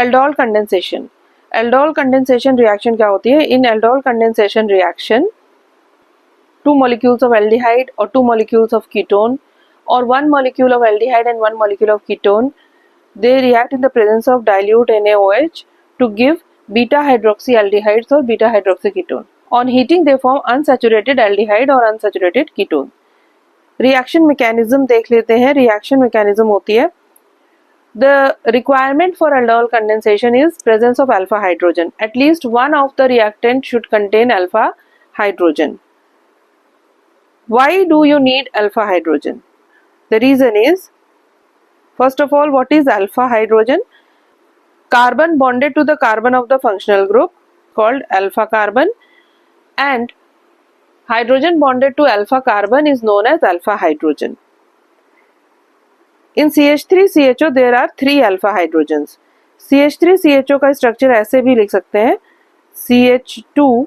Aldol condensation. Aldol condensation reaction क्या होती है? In aldol condensation reaction, 2 molecules of aldehyde or 2 molecules of ketone or 1 molecule of aldehyde and 1 molecule of ketone, they react in the presence of dilute NaOH to give beta hydroxyaldehydes or beta hydroxyketone. On heating they form unsaturated aldehyde or unsaturated ketone. Reaction mechanism देख लेते हैं. Reaction mechanism होती है, the requirement for aldol condensation is presence of alpha hydrogen. At least one of the reactant should contain alpha hydrogen. Why do you need alpha hydrogen? The reason is, first of all, what is alpha hydrogen? Carbon bonded to the carbon of the functional group called alpha carbon, and hydrogen bonded to alpha carbon is known as alpha hydrogen. In CH3CHO there are 3 alpha hydrogens. CH3CHO का structure ऐसे भी लिख सकते हैं, CH2,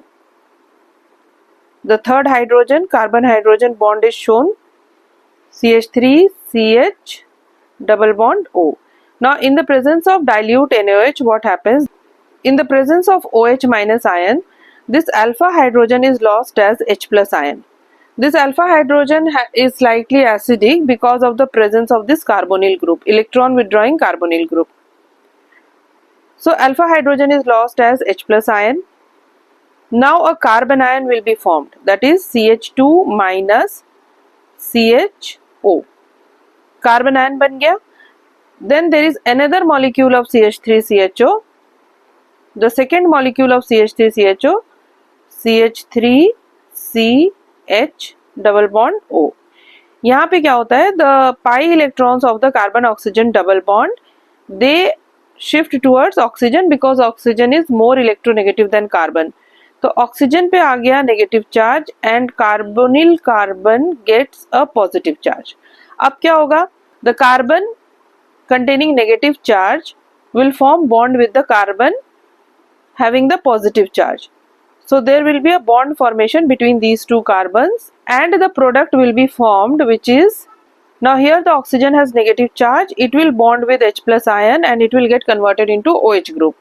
the third hydrogen, carbon hydrogen bond is shown, CH3CH double bond O. Now in the presence of dilute NaOH, what happens? In the presence of OH minus ion, this alpha hydrogen is lost as H plus ion. This alpha hydrogen is slightly acidic because of the presence of this carbonyl group, electron withdrawing carbonyl group. So alpha hydrogen is lost as H plus ion. Now a carbon ion will be formed, that is CH2 minus CHO. Carbon ion बन गया. Then there is another molecule of CH3CHO. The second molecule of CH3CHO, CH3CH double bond O. यहाँ पे क्या होता है? The pi electrons of the carbon oxygen double bond, they shift towards oxygen because oxygen is more electronegative than carbon. तो oxygen पे आ गया negative charge and carbonyl carbon gets a positive charge. अब क्या होगा? The carbon containing negative charge will form bond with the carbon having the positive charge. So there will be a bond formation between these two carbons and the product will be formed, which is, now here the oxygen has negative charge, it will bond with H plus ion and it will get converted into OH group.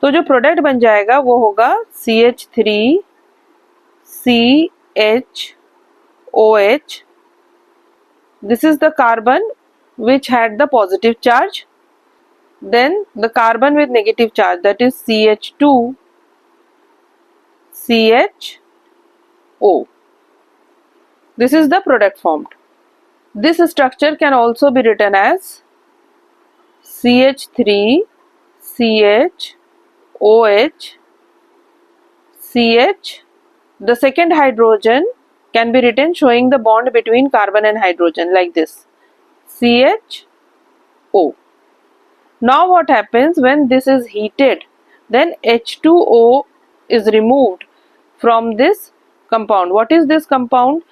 तो जो product बन जाएगा वो होगा CH3CHOH. This is the carbon which had the positive charge, then the carbon with negative charge, that is CH2CHO. This is the product formed. This structure can also be written as CH3CHOH CH. The second hydrogen can be written showing the bond between carbon and hydrogen like this, CHO. Now what happens when this is heated? Then H2O is removed from this compound. What is this compound?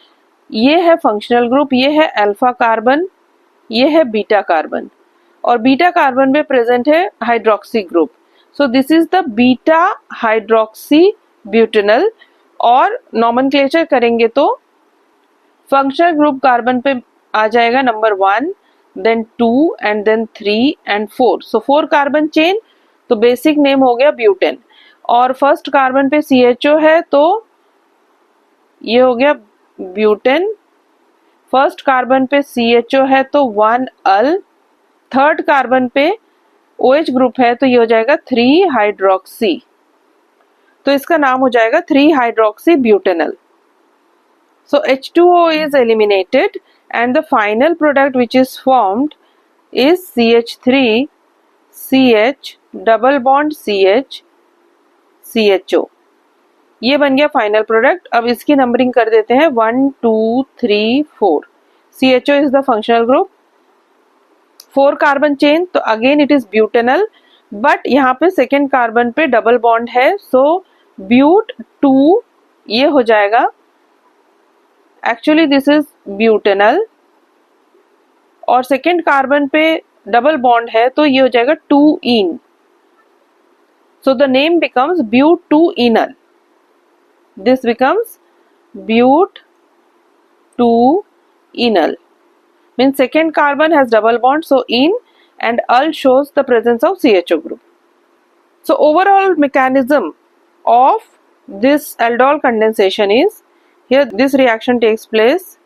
ये है functional group, ये है alpha carbon, ये है beta carbon, और beta carbon में present है hydroxy group. So this is the beta hydroxy butanol, और nomenclature करेंगे तो functional group carbon पे आ जाएगा number 1, then 2 and then 3 and 4. So 4 carbon chain, तो basic name हो गया ब्यूटेन. और फर्स्ट कार्बन पे CHO है तो ये हो गया ब्यूटेन. फर्स्ट कार्बन पे CHO है तो 1 अल. थर्ड कार्बन पे OH ग्रुप है तो ये हो जाएगा 3 हाइड्रोक्सी. तो इसका नाम हो जाएगा 3 hydroxy butanal. So H2O is eliminated and the final product which is formed is CH3 CH double bond CH CHO. ये बन गया फाइनल प्रोडक्ट. अब इसकी नंबरिंग कर देते हैं 1 2 3 4. CHO is the functional group, 4 carbon chain, तो again it is butanal, but यहाँ पे सेकेंड कार्बन पे डबल बॉन्ड है, सो ब्यूट 2 ये हो जाएगा. एक्चुअली दिस इज ब्यूटेनल और सेकेंड कार्बन पे डबल बॉन्ड है तो ये हो जाएगा 2 इन. So the name becomes but2-enal. This becomes but2-enal. Means second carbon has double bond, so in, and al shows the presence of CHO group. So overall mechanism of this aldol condensation is, here this reaction takes place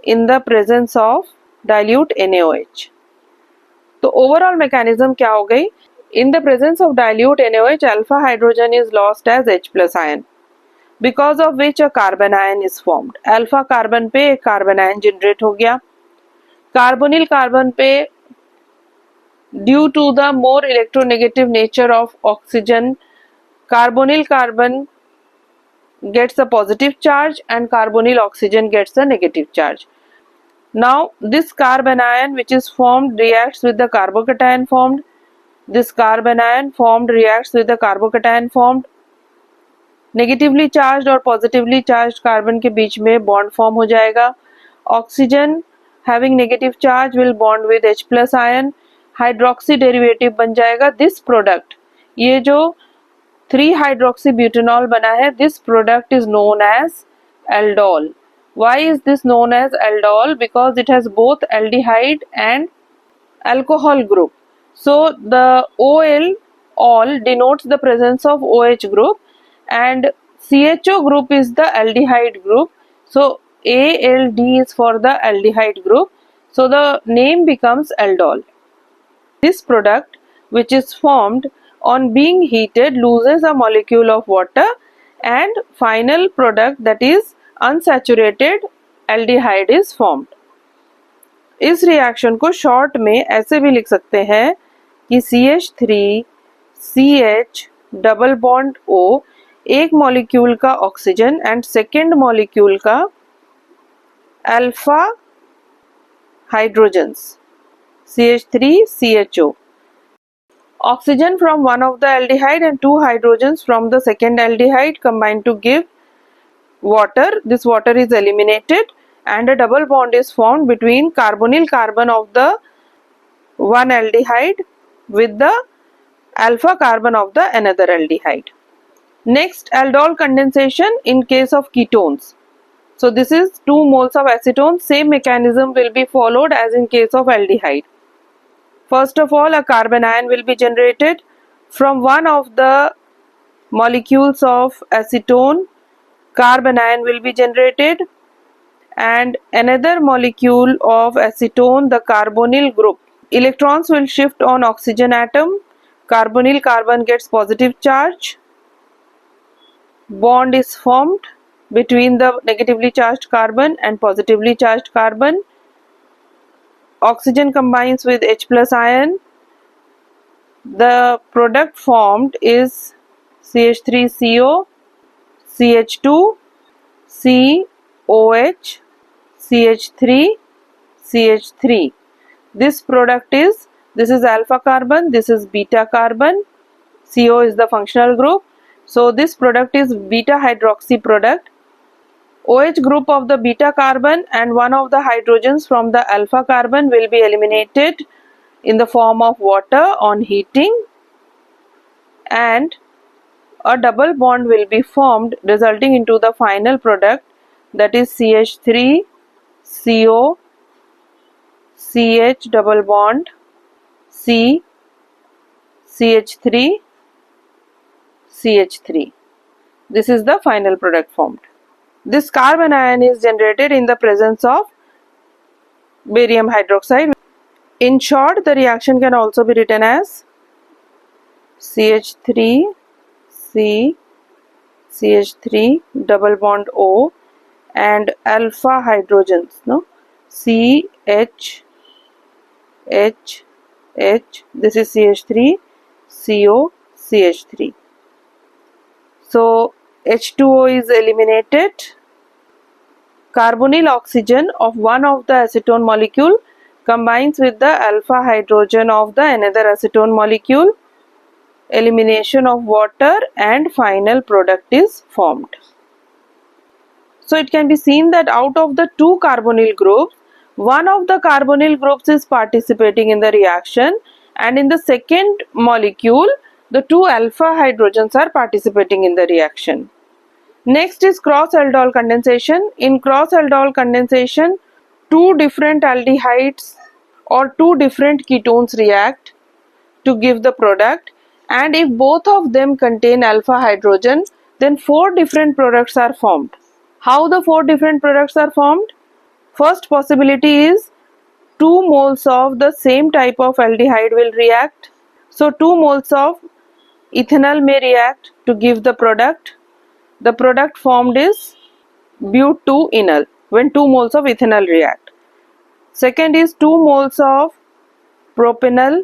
in the presence of dilute NaOH. तो overall mechanism क्या हो गई? In the presence of dilute NaOH, alpha hydrogen is lost as H plus ion, because of which a carbon ion is formed. Alpha carbon पे एक carbon ion generate हो गया. Carbonyl carbon पे due to the more electronegative nature of oxygen, carbonyl carbon gets a positive charge and carbonyl oxygen gets a negative charge. Now this carbon ion which is formed reacts with the carbocation formed. This carbon ion formed reacts with the carbocation formed. Negatively charge और positively charge carbon के बीच में bond form हो जाएगा. Oxygen having negative charge will bond with H plus ion, hydroxy derivative बन जाएगा. This product, ये जो 3 hydroxy butanol बना है, this product is known as aldol. Why is this known as aldol? Because it has both aldehyde and alcohol group. So the OL, all, denotes the presence of OH group and CHO group is the aldehyde group. So ALD is for the aldehyde group. So the name becomes aldol. This product, which is formed on being heated, loses a molecule of water and final product, that is unsaturated aldehyde is formed. इस reaction को short में ऐसे भी लिख सकते हैं कि CH3CH double bond O, एक मॉलिक्यूल का ऑक्सीजन एंड सेकेंड मॉलिक्यूल का alpha hydrogens CH3CHO. Oxygen from one of the aldehyde and 2 hydrogens from the second aldehyde combine to give water. This water is eliminated and a double bond is formed between carbonyl carbon of the one aldehyde with the alpha carbon of the another aldehyde. Next, aldol condensation in case of ketones. So this is 2 moles of acetone. Same mechanism will be followed as in case of aldehyde. First of all, a carbon ion will be generated from one of the molecules of acetone. Carbon ion will be generated and another molecule of acetone, the carbonyl group. Electrons will shift on oxygen atom. Carbonyl carbon gets positive charge. Bond is formed between the negatively charged carbon and positively charged carbon. Oxygen combines with H plus ion. The product formed is CH3CO, CH2, COH, CH3, CH3. This product is, this is alpha carbon, this is beta carbon, CO is the functional group. So this product is beta hydroxy product. OH group of the beta carbon and one of the hydrogens from the alpha carbon will be eliminated in the form of water on heating and a double bond will be formed resulting into the final product, that is CH3CO, CH double bond, C, CH3, CH3. This is the final product formed. This carbon ion is generated in the presence of barium hydroxide. In short, the reaction can also be written as CH3, C, CH3 double bond O and alpha hydrogens, no, CH, H, H, this is CH3, CO, CH3. So H2O is eliminated. Carbonyl oxygen of one of the acetone molecule combines with the alpha hydrogen of the another acetone molecule. Elimination of water and final product is formed. So it can be seen that out of the 2 carbonyl groups, one of the carbonyl groups is participating in the reaction and in the second molecule, the 2 alpha hydrogens are participating in the reaction. Next is cross-aldol condensation. In cross-aldol condensation, 2 different aldehydes or 2 different ketones react to give the product. and if both of them contain alpha hydrogen, then 4 different products are formed. How the 4 different products are formed? First possibility is 2 moles of the same type of aldehyde will react. So 2 moles of ethanol may react to give the product. The product formed is but2-enol when 2 moles of ethanol react. Second is 2 moles of propanol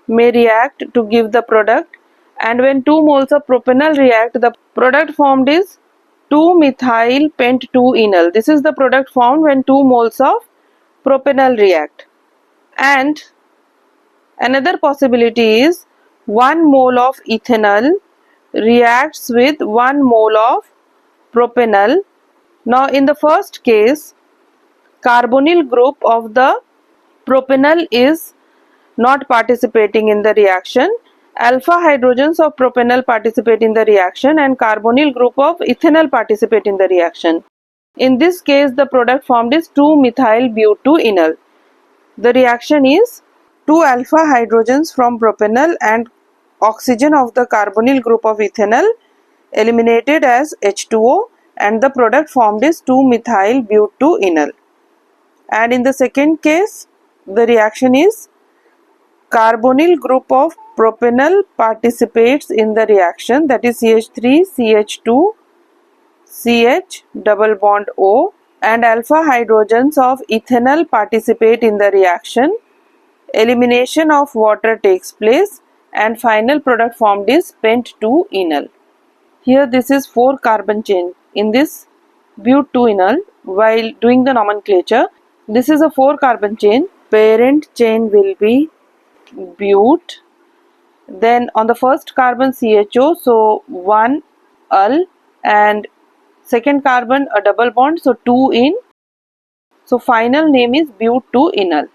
may react to give the product, and when 2 moles of propanol react, the product formed is 2-methyl pent2-enol. This is the product formed when 2 moles of propanol react. And another possibility is 1 mole of ethanol reacts with 1 mole of propanol. Now in the first case, carbonyl group of the propanol is not participating in the reaction. Alpha hydrogens of propanol participate in the reaction and carbonyl group of ethanol participate in the reaction. In this case, the product formed is 2-methyl but2-enol. The reaction is 2 alpha hydrogens from propanol and oxygen of the carbonyl group of ethanol eliminated as H2O, and the product formed is 2-methyl but2-enol. And in the second case, the reaction is carbonyl group of propanol participates in the reaction, that is CH3 CH2 CH double bond O, and alpha hydrogens of ethanol participate in the reaction. Elimination of water takes place and final product formed is pent2-enol. Here this is 4 carbon chain. In this but2-enol, while doing the nomenclature, this is a 4 carbon chain. Parent chain will be but, then on the first carbon CHO, so 1 ul, and second carbon a double bond, so 2 in, so final name is but2-enol.